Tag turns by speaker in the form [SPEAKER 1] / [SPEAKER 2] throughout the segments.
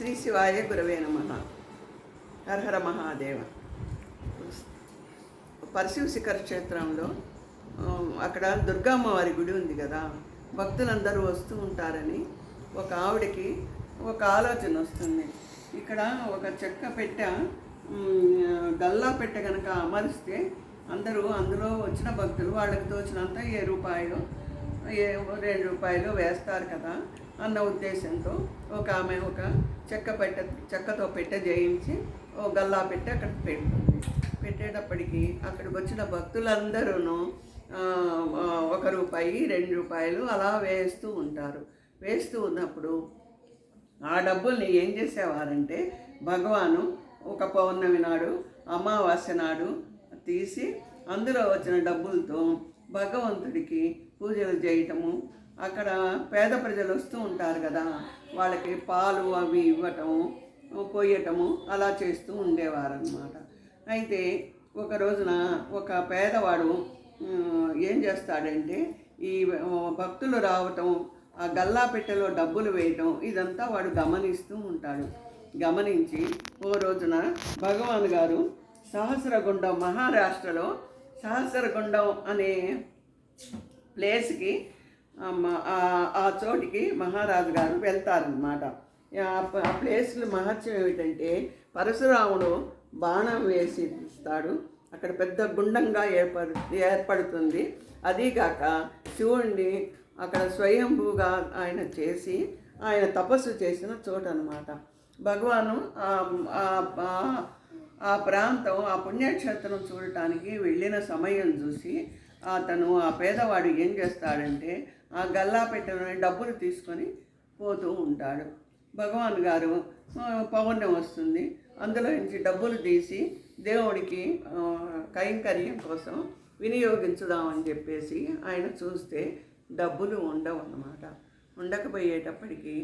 [SPEAKER 1] శ్రీ శివాయ గురవే నమః. హరహర మహాదేవ. పరశివ శిఖర క్షేత్రంలో అక్కడ దుర్గమ్మవారి గుడి ఉంది కదా, భక్తులందరూ వస్తూ ఉంటారని ఒక ఆవిడకి ఒక ఆలోచన వస్తుంది. ఇక్కడ ఒక చెక్క పెట్టె, గల్లా పెట్టె కనుక అమరిస్తే అందరూ అందులో వచ్చిన భక్తులు వాళ్ళకి తోచినంత రూపాయలు 2 రూపాయలు వేస్తారు కదా అన్న ఉద్దేశంతో ఒక ఆమె ఒక చెక్కతో పెట్టె చేయించి ఓ గల్లా పెట్టి అక్కడ పెడుతుంది. పెట్టేటప్పటికి అక్కడికి వచ్చిన భక్తులందరూ 1 రూపాయి 2 రూపాయలు అలా వేస్తూ ఉంటారు. వేస్తూ ఉన్నప్పుడు ఆ డబ్బుల్ని ఏం చేసేవారంటే భగవాను ఒక పౌర్ణమి నాడు అమావాస్య నాడు తీసి అందులో వచ్చిన డబ్బులతో భగవంతుడికి పూజలు చేయటము, అక్కడ పేద ప్రజలు వస్తూ ఉంటారు కదా వాళ్ళకి పాలు అవి ఇవ్వటము పోయటము అలా చేస్తూ ఉండేవారన్నమాట. అయితే ఒక రోజున ఒక పేదవాడు ఏం చేస్తాడంటే ఈ భక్తులు రావటం, ఆ గల్లా పెట్టెలో డబ్బులు వేయటం ఇదంతా వాడు గమనిస్తూ ఉంటాడు. గమనించి ఓ రోజున భగవాన్ గారు సహస్రగుండం, మహారాష్ట్రలో సహస్రగుండం అనే ప్లేస్కి ఆ చోటికి మహారాజు గారు వెళ్తారనమాట. ఆ ప్లేస్లో మహత్యం ఏమిటంటే పరశురాముడు బాణం వేసి ఇస్తాడు, అక్కడ పెద్ద గుండంగా ఏర్పడుతుంది. అదీగాక శివుణ్ణి అక్కడ స్వయంభూగా ఆయన చేసి ఆయన తపస్సు చేసిన చోటు అనమాట. భగవాను ఆ ప్రాంతం, ఆ పుణ్యక్షేత్రం చూడటానికి వెళ్ళిన సమయం చూసి అతను ఆ పేదవాడు ఏం చేస్తాడంటే ఆ గల్లా పెట్టెలోని డబ్బులు తీసుకొని పోతూ ఉంటాడు. భగవాన్ గారు పౌర్ణమి వస్తుంది, అందులో నుంచి డబ్బులు తీసి దేవుడికి కైంకర్యం కోసం వినియోగించుదామని చెప్పేసి ఆయన చూస్తే డబ్బులు ఉండవు అన్నమాట. ఉండకపోయేటప్పటికి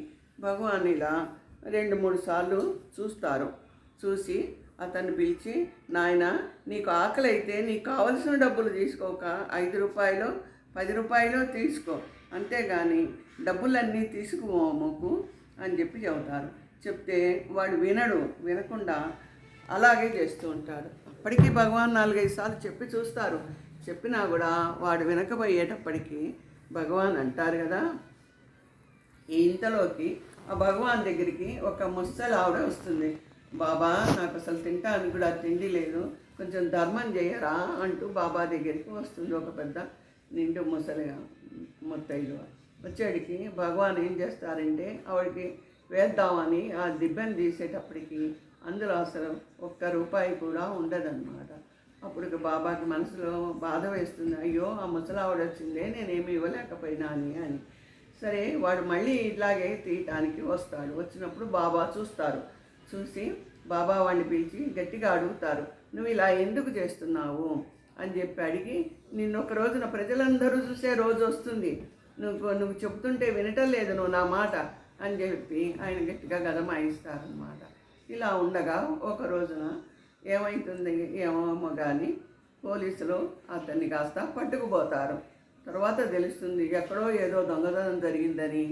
[SPEAKER 1] భగవాన్ ఇలా 2-3 సార్లు చూస్తారు. చూసి అతన్ని పిలిచి, నాయన నీకు ఆకలి అయితే నీకు కావలసిన డబ్బులు తీసుకోక 5 రూపాయలు 10 రూపాయలు తీసుకో, అంతేగాని డబ్బులన్నీ తీసుకుపోకు అని చెప్పి చెబుతారు. చెప్తే వాడు వినకుండా అలాగే చేస్తూ ఉంటాడు. అప్పటికీ భగవాన్ 4-5 సార్లు చెప్పి చూస్తారు. చెప్పినా కూడా వాడు వినకపోయేటప్పటికీ భగవాన్ అంటారు కదా, ఇంతలోకి ఆ భగవాన్ దగ్గరికి ఒక ముసలి ఆవిడ వస్తుంది. బాబా నాకు అసలు తినడానికి కూడా తిండి లేదు, కొంచెం ధర్మం చేయరా అంటూ బాబా దగ్గరికి వస్తుంది. ఒక పెద్ద నిండు ముసలిగా ముత్తైదు వచ్చేటికి భగవాన్ ఏం చేస్తారంటే ఆవిడకి వేద్దామని ఆ దిబ్బెను తీసేటప్పటికి అందులో అసలు 1 రూపాయి కూడా ఉండదన్నమాట. అప్పుడు బాబాకి మనసులో బాధ వేస్తుంది, అయ్యో ఆ ముసలావిడ వచ్చిందే నేనేమి ఇవ్వలేకపోయినా అని. సరే వాడు మళ్ళీ ఇట్లాగే తీయటానికి వస్తాడు. వచ్చినప్పుడు బాబా చూస్తారు. చూసి బాబా వాడిని పిలిచి గట్టిగా అడుగుతారు, నువ్వు ఇలా ఎందుకు చేస్తున్నావు అని చెప్పి అడిగి, నిన్ను ఒక రోజున ప్రజలందరూ చూసే రోజు వస్తుంది, నువ్వు చెప్తుంటే వినటం లేదు నువ్వు నా మాట అని చెప్పి ఆయన గట్టిగా గదమాయిస్తారనమాట. ఇలా ఉండగా ఒక రోజున ఏమవుతుంది ఏమో కానీ పోలీసులు అతన్ని కాస్త పట్టుకుపోతారు. తర్వాత తెలుస్తుంది ఎక్కడో ఏదో దొంగతనం జరిగిందని,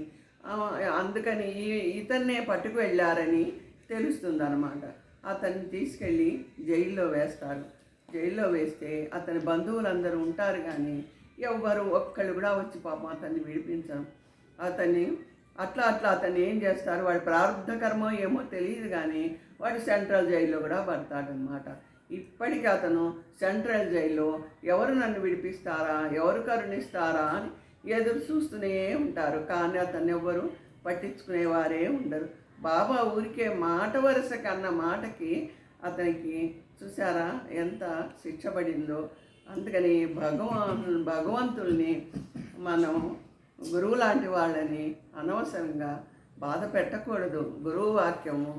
[SPEAKER 1] అందుకని ఇతన్నే పట్టుకు వెళ్ళారని తెలుస్తుంది అనమాట. అతన్ని తీసుకెళ్ళి జైల్లో వేస్తారు. జైల్లో వేస్తే అతని బంధువులందరూ ఉంటారు కానీ ఎవ్వరు ఒక్కళ్ళు కూడా వచ్చి పాపం అతన్ని విడిపించరు. అతన్ని ఏం చేస్తారు, వాడి ప్రారంభ కర్మ ఏమో తెలియదు కానీ వాడు సెంట్రల్ జైల్లో కూడా పడతాడనమాట. ఇప్పటికీ అతను సెంట్రల్ జైల్లో ఎవరు నన్ను విడిపిస్తారా, ఎవరు కరుణిస్తారా అని ఎదురు చూస్తూనే ఉంటారు. కానీ అతన్ని ఎవ్వరు పట్టించుకునేవారే ఉండరు. బాబా ఊరికే మాట వరుస కన్న మాటకి అతనికి చూసారా ఎంత శిక్ష పడిందో. అందుకని భగవంతుల్ని మనం గురువు లాంటి వాళ్ళని అనవసరంగా బాధ పెట్టకూడదు. గురువు వాక్యము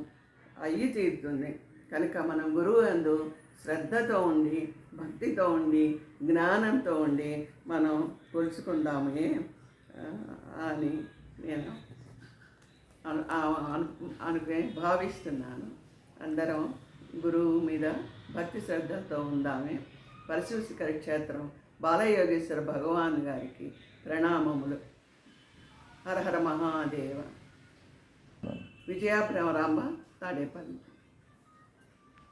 [SPEAKER 1] అయ్యి తీరుతుంది కనుక మనం గురువు యందు శ్రద్ధతో ఉండి, భక్తితో ఉండి, జ్ఞానంతో ఉండి మనం కొలుసుకుందామే అని నేను భావిస్తున్నాను. అందరం గురువు మీద భక్తి శ్రద్ధతో ఉందామే. పరశివ శిఖర క్షేత్రం బాలయోగేశ్వర భగవాన్ గారికి ప్రణామములు. హర హర మహాదేవ. విజయ ప్రేమరాంబ తాడేపల్లి.